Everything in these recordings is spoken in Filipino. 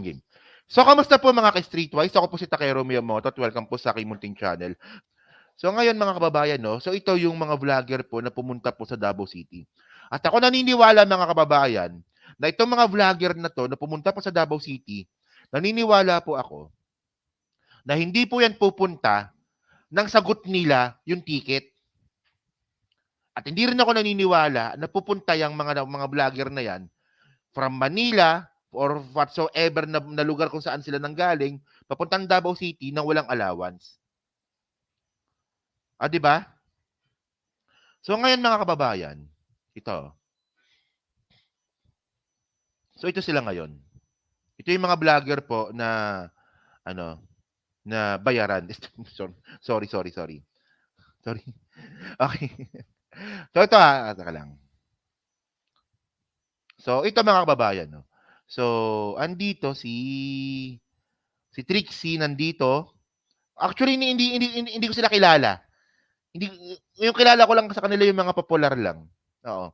Game. So, kamusta po mga ka-Streetwise? Ako po si Takero Miyamoto at welcome po sa aking munting channel. So, ngayon mga kababayan, no? So, ito yung mga vlogger po na pumunta po sa Davao City. At ako naniniwala mga kababayan na itong mga vlogger na to na pumunta po sa Davao City, naniniwala po ako na hindi po yan pupunta nang sagot nila yung ticket. At hindi rin ako naniniwala na pupunta yung mga vlogger na yan from Manila or whatsoever na lugar kung saan sila nanggaling, papuntang Davao City nang walang allowance. Ah, di ba? So ngayon mga kababayan, ito. So ito sila ngayon. Ito yung mga vlogger po na ano, na bayaran. sorry. Sorry. Okay. So ito teka lang. So ito mga kababayan, no. So andito si Trixie nandito. Actually hindi ko sila kilala. Hindi yung kilala ko lang sa kanila yung mga popular lang. Oo.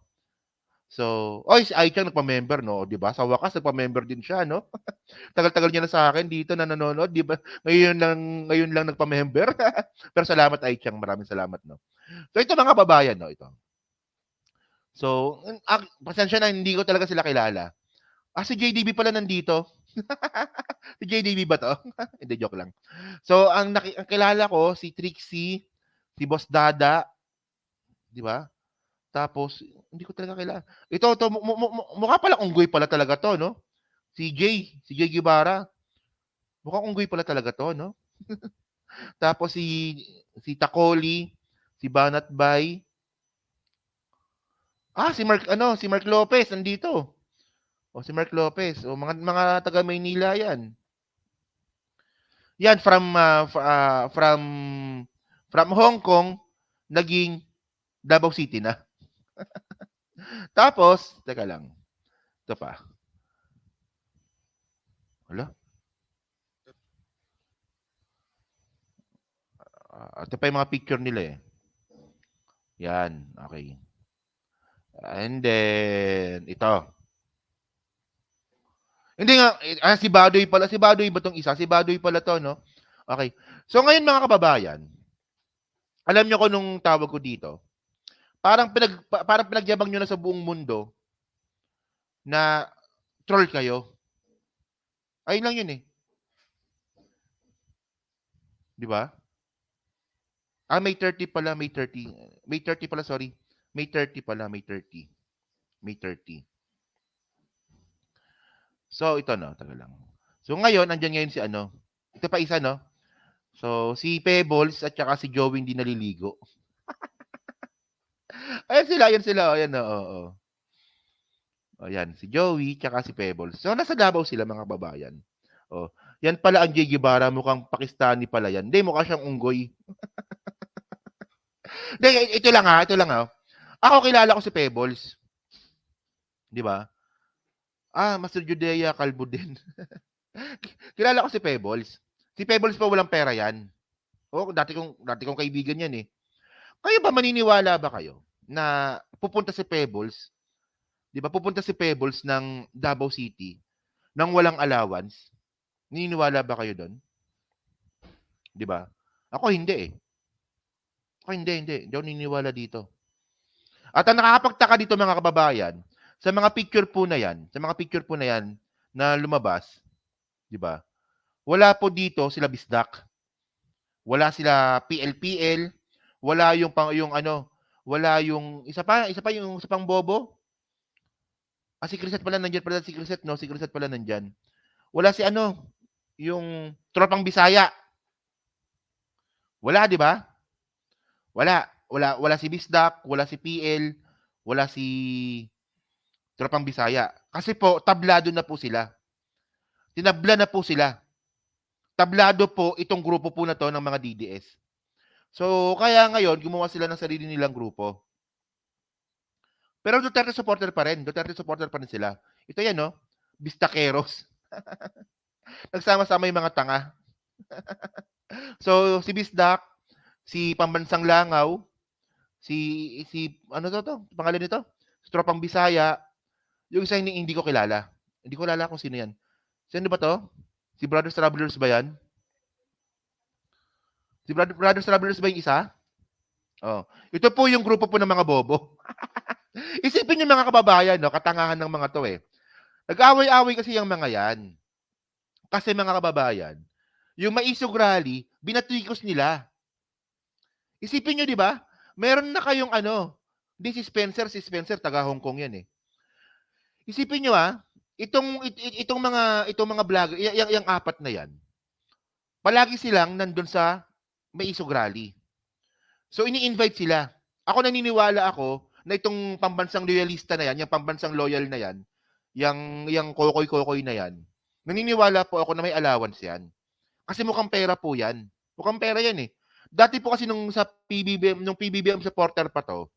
So, oy si Aichang nagpa-member no, 'di ba? Sa wakas nagpa-member din siya, no? Tagal-tagal niya na sa akin dito na nanonood, 'di ba? Ngayon lang nagpa-member. Pero salamat Aichang, maraming salamat, no. So ito mga babayan, no, ito. So, pasensya na hindi ko talaga sila kilala. Si JDB pala nandito. Si JDB ba 'to? Hindi, joke lang. So, ang kilala ko si Trixie, si Boss Dada, 'di ba? Tapos hindi ko talaga kilala. Ito mukha palang unggoy pala talaga 'to, no? Si Jay Guevara. Mukhang unggoy pala talaga 'to, no? Tapos si Takoli, si Banat Bay. Si Mark Lopez nandito. Si Mark Lopez. Mga taga Maynila 'yan. Yan from Hong Kong naging Davao City na. Tapos, teka lang. Ito pa. Hala. Ito pa yung mga picture nila eh. Yan, okay. And then, ito. Hindi nga, si Badoy pala. Si Badoy ba itong isa? Si Badoy pala to, no? Okay. So ngayon mga kababayan, alam nyo ko nung tawag ko dito, parang pinagyabang nyo na sa buong mundo na troll kayo. Ayun lang yun eh. Di ba? May 30 pala, May 30. May 30 pala, sorry. May 30 pala, May 30. May 30. So, ito no, taga lang. So, ngayon, andyan ngayon si ano. Ito pa isa, no? So, si Pebbles at saka si Joey hindi naliligo. Ayan sila. Ayan, oo. Ayan, si Joey tsaka si Pebbles. So, nasa Davao sila, mga babayan. Oh, yan pala ang Jay Guevara, mukhang Pakistani pala yan. Hindi, mukha siyang unggoy. Hindi, ito lang ha. Ako kilala ko si Pebbles. Di ba? Master Judea Calvo din. Kilala ko si Pebbles. Si Pebbles pa walang pera yan. Dati kong kaibigan yan eh. Kayo ba, maniniwala ba kayo na pupunta si Pebbles, 'di ba? Pupunta si Pebbles ng Davao City nang walang allowance. Naniniwala ba kayo doon? 'Di ba? Ako hindi eh. Ako hindi. Hindi ako naniniwala dito. At ang nakakapagtaka dito mga kababayan, sa mga picture po na 'yan, na lumabas, 'di ba? Wala po dito sila Bisdak. Wala sila PLPL, wala wala yung isa pang bobo. Si Crisette pala nandiyan pala si Crisette, no? Si Crisette pala nandiyan. Wala si yung tropang Bisaya. Wala, 'di ba? Wala si Bisdak, wala si PL, wala si tropang Bisaya. Kasi po tablado na po sila. Tinabla na po sila. Tablado po itong grupo po na 'to ng mga DDS. So, kaya ngayon gumawa sila ng sarili nilang grupo. Pero Duterte supporter pa rin sila. Ito 'yan, no? Bistakeros. Nagsama-sama yung mga tanga. So, si Bisdak, si Pambansang Langaw, si ano to? Pangalan nito? Si Tropang Bisaya. Yung isa hindi ko kilala. Hindi ko kilala kung sino 'yan. Sino ba 'to? Si Brothers Travelers ba 'yan? Si Brothers Travelers ba yung isa? Oh, ito po yung grupo po ng mga bobo. Isipin niyo mga kababayan 'no, katangahan ng mga 'to, eh. Nag-away-away kasi yang mga 'yan. Kasi mga kababayan, yung Maisog Rally, binatikos nila. Isipin niyo 'di ba? Meron na kayong ano, 'di si Spencer taga Hong Kong 'yan, eh. Isipin niyo, itong mga vlogger, yang apat na 'yan, palagi silang nandun sa Maisog Rally. So ini-invite sila. Ako naniniwala ako na itong pambansang loyalista na 'yan, yang pambansang loyal na 'yan, yang kokoy-kokoy na 'yan, naniniwala po ako na may allowance 'yan. Kasi mukhang pera po 'yan. Mukhang pera 'yan, eh. Dati po kasi nung sa PBBM, nung PBBM supporter pa 'to,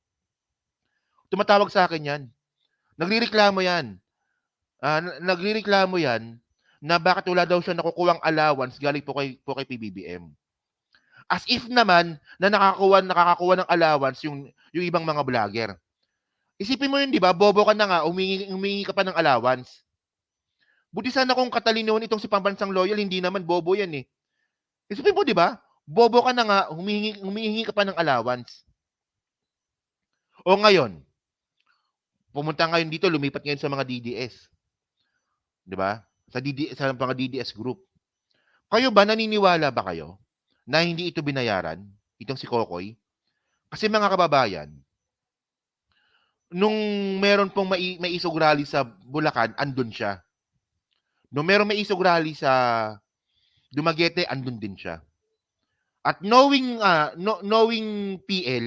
tumatawag sa akin 'yan. Nagrereklamo 'yan. Nagrereklamo 'yan na bakit wala daw siyang nakukuhang allowance galing po kay PBBM. As if naman na nakakakuha ng allowance yung ibang mga vlogger. Isipin mo 'yun, 'di ba? Bobo ka na nga, humingi ka pa ng allowance. Buti sana kung katalinohan itong si pambansang loyal, hindi naman bobo 'yan, eh. Isipin mo, 'di ba? Bobo ka na nga, humihingi ka pa ng allowance. O ngayon, pumunta ngayon dito, lumipat ngayon sa mga DDS, 'di ba? Sa mga DDS group. Kayo ba, naniniwala ba kayo na hindi ito binayaran, itong si Kokoy? Kasi mga kababayan, nung meron pong Maisog Rally sa Bulacan, andun siya. Nung meron Maisog Rally sa Dumaguete, andun din siya. At knowing PL,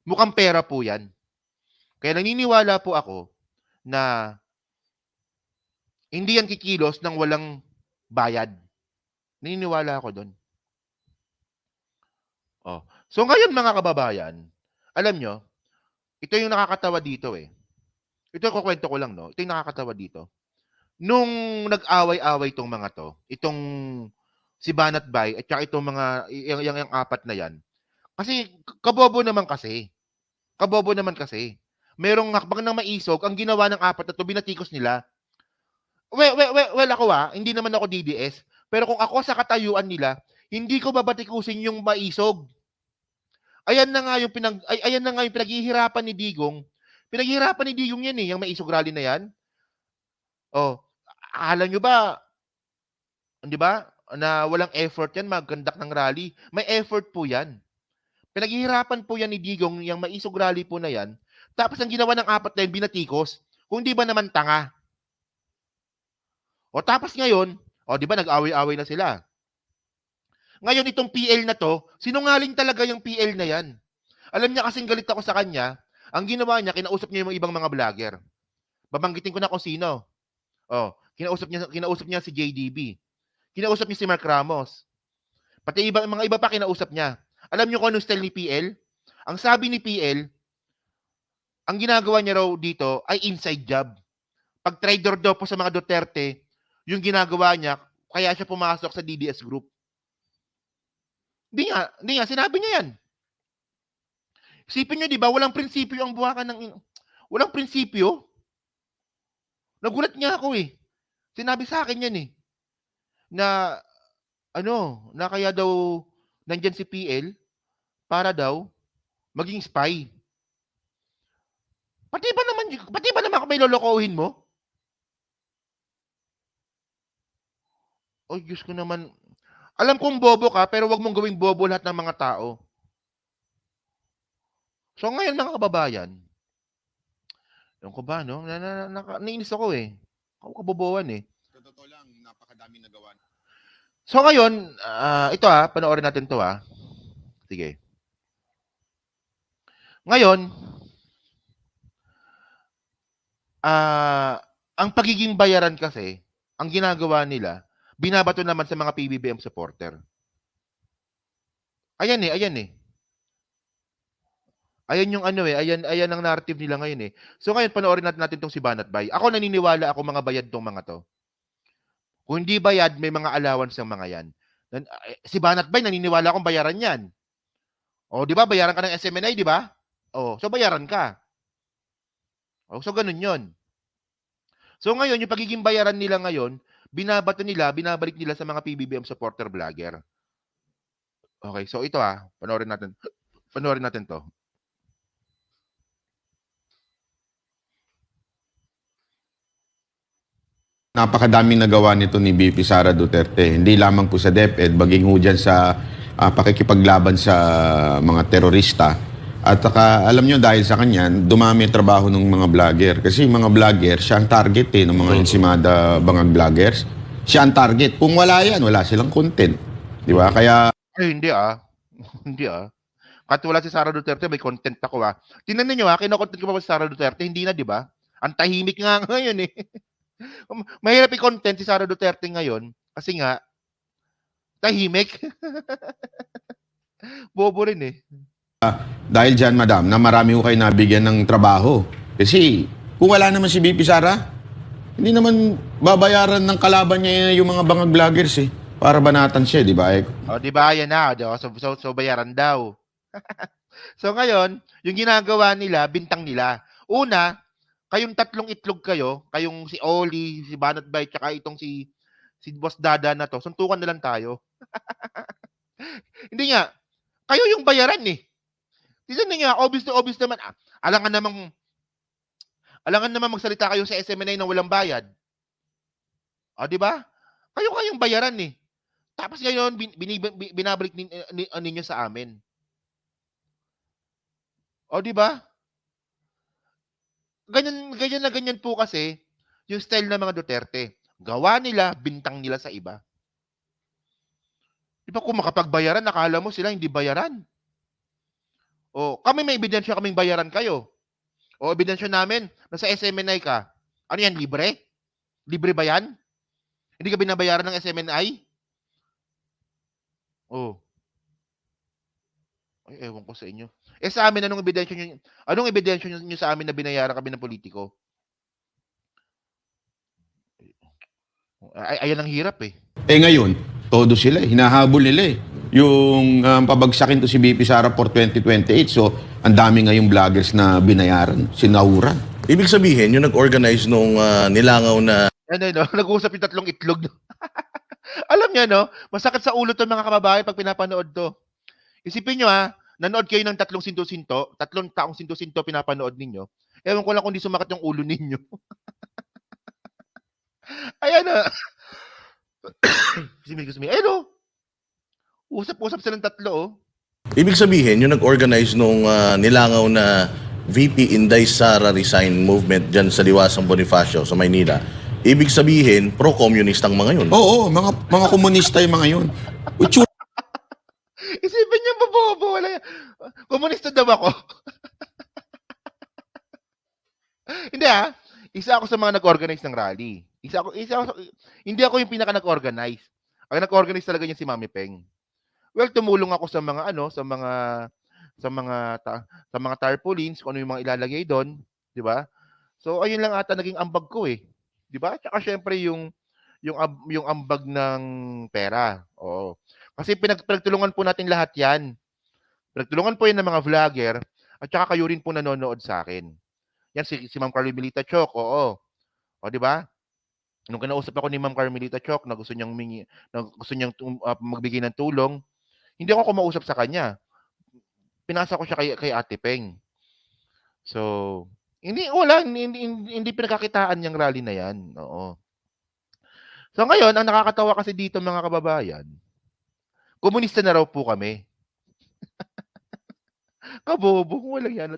mukhang pera po 'yan. Kaya naniniwala po ako na hindi yan kikilos ng walang bayad. Naniniwala ako do'n. Oh. So ngayon mga kababayan, alam nyo, ito yung nakakatawa dito, eh. Ito kukuwento ko lang 'no, ito yung nakakatawa dito. Nung nag-away-away 'tong mga 'to, itong si Banat Bay at saka itong mga yang apat na 'yan, kasi kabobo naman kasi. Kabobo naman kasi. Merong hakbang ng Maisog, ang ginawa ng apat na 'to, binatikos nila. Well ako, hindi naman ako DDS, pero kung ako sa katayuan nila, hindi ko babatikusin yung Maisog. Ayan na nga yung pinaghihirapan ni Digong. Pinaghihirapan ni Digong 'yan, eh, yang Maisog Rally na 'yan. Oh, akala nyo ba, 'di ba, na walang effort 'yan mag-conduct ng rally? May effort po 'yan. Pinaghihirapan po 'yan ni Digong, yang Maisog Rally po na 'yan. Tapos ang ginawa ng apat na 'yan, binatikos. Kung 'di ba naman tanga. O tapos ngayon, 'di ba nag-away-away na sila. Ngayon itong PL na 'to, sinungaling talaga yung PL na 'yan. Alam niya kasing galit ako sa kanya, ang ginawa niya, kinausap niya yung ibang mga vlogger. Babanggitin ko na kung sino. Kinausap niya si JDB. Kinausap niya si Mark Ramos. Pati mga iba pa kinausap niya. Alam niyo kung anong style ni PL? Ang sabi ni PL, ang ginagawa niya raw dito ay inside job. Pag trader daw po sa mga Duterte, yung ginagawa niya, kaya siya pumasok sa DDS group. Hindi nga, sinabi niya yan. Isipin niyo, 'di ba, walang prinsipyo ang buhakan ng walang prinsipyo. Nagulat nga ako, eh. Sinabi sa akin yan, eh, na na kaya daw nandiyan si PL para daw maging spy. Pati ba naman kami lolokohin mo? Ay, Diyos ko naman. Alam kong bobo ka, pero wag mong gawing bobo lahat ng mga tao. So ngayon mga kababayan, ewan ko ba 'no, nainis ako, eh. Kabobohan, eh. Sa totoo lang, napakadaming nagawa. So ngayon, ito, panoorin natin 'to, Sige. Ngayon, ang pagiging bayaran kasi, ang ginagawa nila, binabato naman sa mga PBBM supporter. Ayan, eh, ayan, eh. Ayan yung ayan ang narrative nila ngayon, eh. So ngayon panoorin natin 'tong si Banat Bay. Ako naniniwala ako mga bayad 'tong mga 'to. Kung hindi bayad, may mga allowance ang mga 'yan. Si Banat Bay naniniwala akong bayaran 'yan. O 'di ba bayaran ka ng SMNI, 'di ba? O, so bayaran ka. O, so gano'n 'yon. So ngayon, yung pagiging bayaran nila ngayon, binabalik nila sa mga PBBM supporter vlogger. Okay, so ito panoorin natin. Panoorin natin 'to. Napakadaming nagawa nito ni VP Sara Duterte. Hindi lamang po sa DepEd, baging ho dyan sa pakikipaglaban sa mga terorista. At saka, alam nyo, dahil sa kanya, dumami ang trabaho ng mga vlogger. Kasi mga vlogger, siya ang target ng mga insimada bangag vloggers. Siya ang target. Kung wala yan, wala silang content. Di ba? Kaya... Ay, hindi hindi Kahit wala si Sara Duterte, may content ako Tingnan niyo kino-content ko pa ba si Sara Duterte? Hindi na, di ba? Ang tahimik nga ngayon eh. Mahirap i-content si Sara Duterte ngayon kasi nga tahimik. Bobo rin eh. Dahil dyan, madam, na marami ko kayo nabigyan ng trabaho. Kasi kung wala naman si VP Sara, hindi naman babayaran ng kalaban niya yung mga bangag vloggers eh. Para banatan siya, di ba? Di ba? Yan na. So bayaran daw. So ngayon, yung ginagawa nila, bintang nila. Una, kayong tatlong itlog kayong si Oli, si Banat Bay, tsaka itong si Boss Dada na to, suntukan na lang tayo. Hindi nga, kayo yung bayaran eh. Tignan niyo obvious naman. Alangan naman magsalita kayo sa SMNI na walang bayad. Di ba? Kayo kayong bayaran eh. Tapos ngayon, binabalik ninyo sa amin. Di ba? Ganyan po kasi yung style ng mga Duterte. Gawa nila, bintang nila sa iba. Di ba kung makapagbayaran, nakala mo sila hindi bayaran. Kami may ebidensya kaming bayaran kayo. Ebidensya namin, nasa SMNI ka. Ano yan, libre? Libre ba yan? Hindi ka binabayaran ng SMNI? Ay, ewan ko sa inyo. Sa amin, anong ebidensya nyo sa amin na binayaran kami ng politiko? Ayan ang hirap eh. Ngayon, todo sila hinahabol nila yung pabagsakin to si VP Sara for 2028. So, ang dami ngayong vloggers na binayaran, sinahuran. Ibig sabihin, yung nag-organize nung nilangaw na... Nag-uusap yung tatlong itlog. Alam niya, masakit sa ulo to mga kababayan pag pinapanood to. Isipin nyo nanood kayo ng tatlong taong sinto-sinto pinapanood ninyo. Ewan ko lang kung di sumakit yung ulo ninyo. Ayan Excuse me. Usap-usap silang tatlo Ibig sabihin, yung nag-organize nung nilangaw na VP Inday Sara Resign Movement dyan sa Liwasang Bonifacio sa Maynila. Ibig sabihin, pro-communist ang mga yun. Oo, mga komunista yung mga yun. Isipin niyo, bobo. Wala yan. Komunista daw ako. Hindi Isa ako sa mga nag-organize ng rally. Hindi ako yung pinaka nag-organize. Ang nag-organize talaga niya si Mami Peng. Well, tumulong ako sa mga sa mga tarpaulins, kung ano yung mga ilalagay doon, 'di ba? So ayun lang ata naging ambag ko 'di ba? Tsaka syempre yung ambag ng pera. Oo. Kasi pinagtulungan po natin lahat 'yan. Pinagtulungan po 'yan ng mga vlogger at tsaka kayo rin po nanonood sa akin. Yan si Ma'am Carmelita Chok, oo. 'Di ba? Nung kinausap ako ni Ma'am Carmelita Chok na gusto niyang magbigay ng tulong, hindi ako kumausap sa kanya. Pinasa ko siya kay Ate Peng. So, hindi pinagkakitaan yung rally na yan. Oo. So ngayon, ang nakakatawa kasi dito mga kababayan, komunista na raw po kami. Kabobo, walang yan.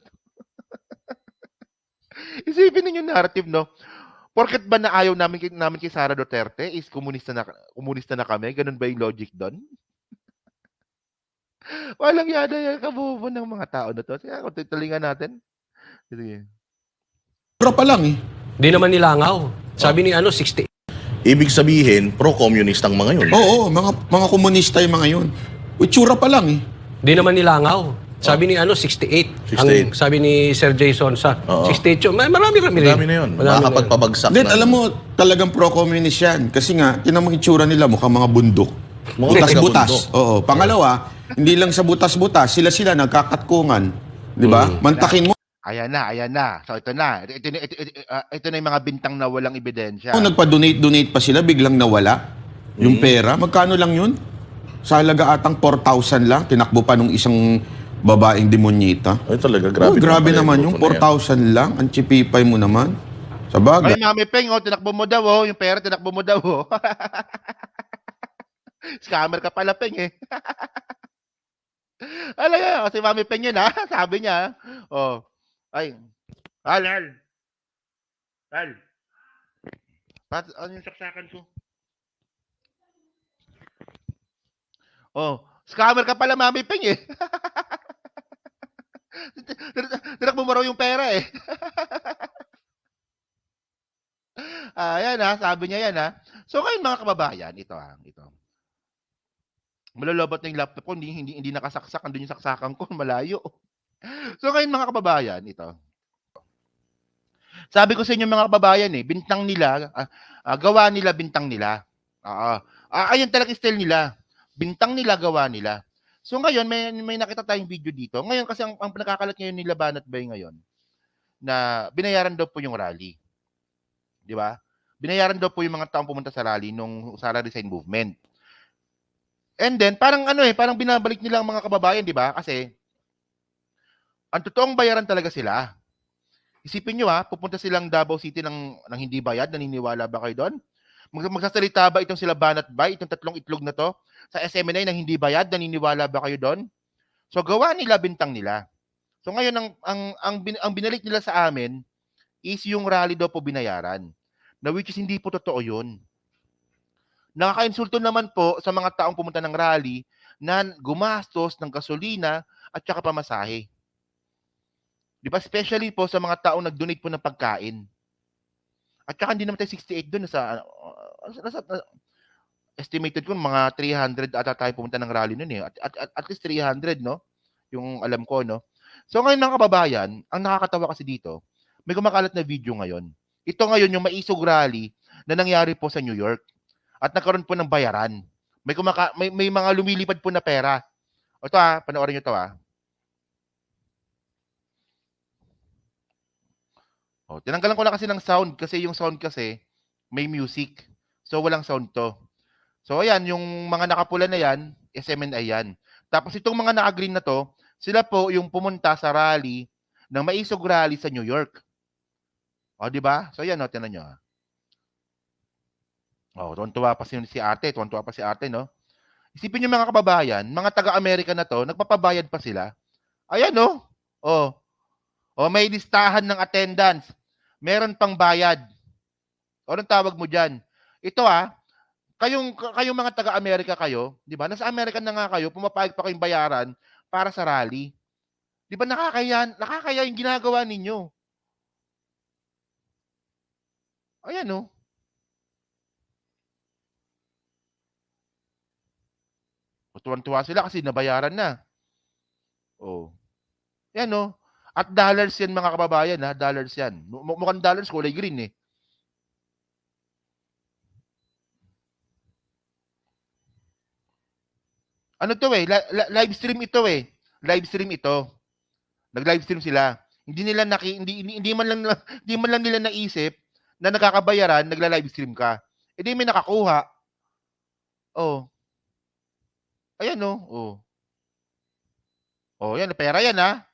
Isipin ninyo yung narrative, Porket ba na ayaw namin kay Sara Duterte is komunista na kami? Ganun ba yung logic doon? Walang yada yung kabobo ng mga tao na to. Kaya kung titulingan natin. Sige. Pura pa lang Di naman nilangaw. Sabi ni 68. Ibig sabihin, pro-communist ang mga yun. Oo, mga komunista yung mga yun. Itsura pa lang Di naman nilangaw. Sabi ni 68. 68. Ang sabi ni Sir Jason sa Oo. 68 yun. Marami rin. Madami na yun. Makakapagpabagsak Then, na. alam mo, talagang pro-communist yan. Kasi nga, tinan mo itsura nila, mukhang mga bundok. Mukhang Butas-butas. taga-bundok. Oo. Pangalawa, hindi lang sa butas-butas, sila nagkakatkungan. Di ba? Mantakin mo. Ayan na, ayan na. So ito na. Ito na yung mga bintang na walang ebidensya. Kung nagpa-donate pa sila, biglang nawala yung pera. Magkano lang yun? Sa halaga atang 4,000 lang, tinakbo pa nung isang babaeng demonyita. Ay talaga, Grabe, grabe, naman yung yung grupo na yan. 4,000 lang. Ang chipipay mo naman. Sa Ay, bagay. Mami Peng, oh, tinakbo mo daw, oh. Yung pera, tinakbo mo daw, oh. Scammer ka pala, Peng, eh. Alam nga, kasi Mami Peng yun, ha? Sabi niya, oh. Ay, Hal. Ano yung saksakan ko? Oh, scammer ka pala, Mami Peng, eh. Tinakbo mo raw yung pera, eh. Yan, ha? Sabi niya yan, ha? So, ngayon, mga kababayan, ito. Malolobot na yung laptop ko, hindi nakasaksak, andun yung saksakan ko, malayo. So, ngayon, mga kababayan, ito. Sabi ko sa inyo, mga kababayan, bintang nila, gawa nila, bintang nila. Ayun talaga style nila. Bintang nila, gawa nila. So, ngayon, may nakita tayong video dito. Ngayon, kasi ang nakakalat ngayon nila Banat Bay ngayon, na binayaran daw po yung rally. Di ba? Binayaran daw po yung mga taong pumunta sa rally nung Sara Resign Movement. And then, parang parang binabalik nila ang mga kababayan, di ba? Kasi, ang totoong bayaran talaga sila. Isipin nyo pupunta silang Davao City ng hindi bayad, naniniwala ba kayo doon? Magsasalita ba itong sila Banat Bay, itong tatlong itlog na to, sa SMNA ng hindi bayad, naniniwala ba kayo doon? So, gawa nila, bintang nila. So, ngayon, ang binalik nila sa amin is yung rally daw po binayaran. Na which is hindi po totoo yun. Nakaka-insulto naman po sa mga taong pumunta ng rally na gumastos ng gasolina at saka pamasahe. Di ba? Especially po sa mga taong nag-donate po ng pagkain. At saka hindi naman tayo 68 doon. Estimated ko mga 300 ata tayo pumunta ng rally noon eh. At least 300, no? Yung alam ko, no? So ngayon mga kababayan, ang nakakatawa kasi dito, may kumakalat na video ngayon. Ito ngayon yung maisog rally na nangyari po sa New York. At nagkaroon po ng bayaran. May mga lumilipad po na pera. O ito panoorin nyo ito O, tinanggalan ko lang kasi ng sound kasi yung sound kasi may music. So walang sound to. So ayan, yung mga nakapula na yan, SMNI yan. Tapos itong mga naka-green na to, sila po yung pumunta sa rally ng maisog rally sa New York. O, di ba? So ayan, tinan nyo. Tuwan-tuwa pa si ate, no? Isipin nyo mga kababayan, mga taga-Amerika na to, nagpapabayad pa sila. Ayan, no? May listahan ng attendance. Meron pang bayad. Anong tawag mo dyan? Ito kayong mga taga-Amerika kayo, di ba? Nasa Amerika na nga kayo, pumapayag pa kayong bayaran para sa rally. Di ba nakakaya yung ginagawa ninyo? Ayan, no? Tuwan-tuwa sila kasi nabayaran na. Yan, no? At dollars yan, mga kababayan, dollars yan. Mukhang dollars, kulay green, eh. Ano to, eh? Live stream ito, eh. Live stream ito. Nag-live stream sila. Hindi man lang nila naisip na nakakabayaran, nagla-live stream ka. Hindi may nakakuha. Ayan, no? Yan, pera yan, ha?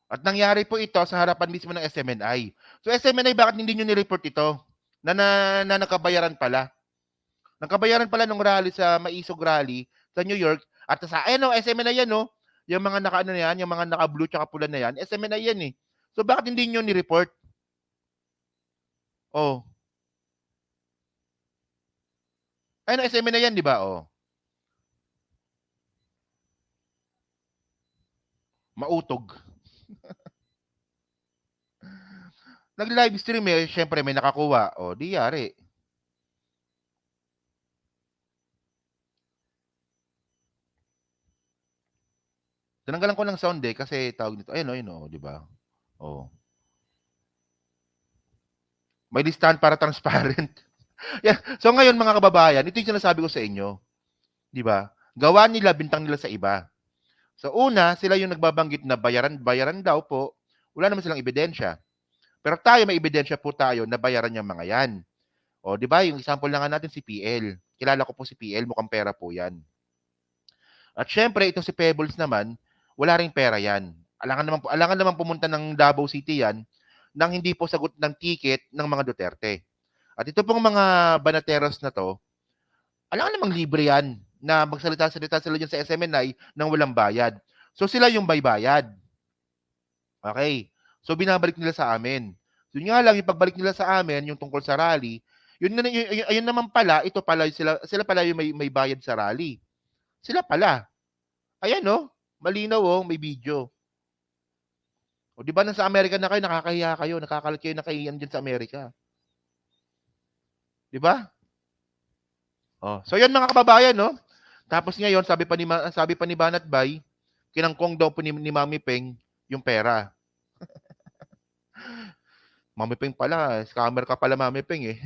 At nangyari po ito sa harapan mismo ng SMNI. So SMNI, bakit hindi nyo ni-report ito? Na nakabayaran pala. Nakabayaran pala ng rally sa Maisog Rally sa New York. At sa SMNI yan, no? Yung mga naka-ano na yan, yung mga naka-blue tsaka pula na yan, SMNI yan eh. So bakit hindi nyo ni-report? Ayun, SMNI yan, di ba? Mautog. Nag-live stream syempre may nakakuha. Di yari. Tinanggalan ko ng sound kasi tawag nito. Ayun, di ba? May listahan para transparent. Yan. So ngayon mga kababayan, ito yung sinasabi ko sa inyo. Di ba? Gawa nila, bintang nila sa iba. So una, sila yung nagbabanggit na bayaran daw po. Wala naman silang ebidensya. Pero tayo, may ebidensya po tayo na bayaran yung mga yan. O, di ba? Yung example na nga natin si PL. Kilala ko po si PL, mukhang pera po yan. At syempre, itong si Pebbles naman, wala ring pera yan. Alangan naman pumunta ng Davao City yan nang hindi po sagot ng ticket ng mga Duterte. At ito pong mga banateros na to, alangan namang libre yan na magsalita-salita sila dyan sa SMNI nang walang bayad. So sila yung baybayad. Okay. So binabalik nila sa amin. Yun nga lang, yung pagbalik nila sa amin, yung tungkol sa rally, ayun naman pala, ito pala, sila pala yung may bayad sa rally. Sila pala. Ayan, no? Malinaw, oh, may video. O, di ba nasa Amerika na kayo, nakakahiya kayo, nakakalat kayo nakahiyan dyan sa Amerika. Di ba? Oh, so yan mga kababayan, no? Tapos ngayon, sabi pa ni Banat Bay, kinangkong daw po ni Mami Peng yung pera. Mami Peng pala, scammer ka pala Mami Peng eh.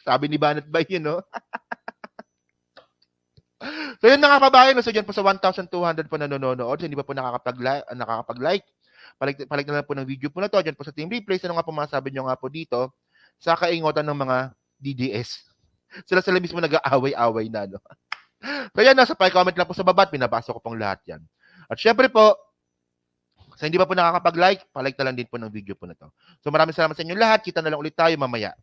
Sabi ni Banat Bay yun, no? So yun mga kababayan, no? So dyan po sa 1,200 po nanonood, so hindi pa po nakakapag-like. Palik na lang po ng video po na to, dyan po sa Team Replays, ano nga po masabi nyo nga po dito, sa kaingotan ng mga DDS. Sila mismo nag-aaway-away na, no? So yan, nasa comment lang po sa baba at pinabasa ko pong lahat yan. At syempre po, sa hindi pa po nakakapag-like, palike na lang din po ng video po na to. So maraming salamat sa inyo lahat. Kita na lang ulit tayo mamaya.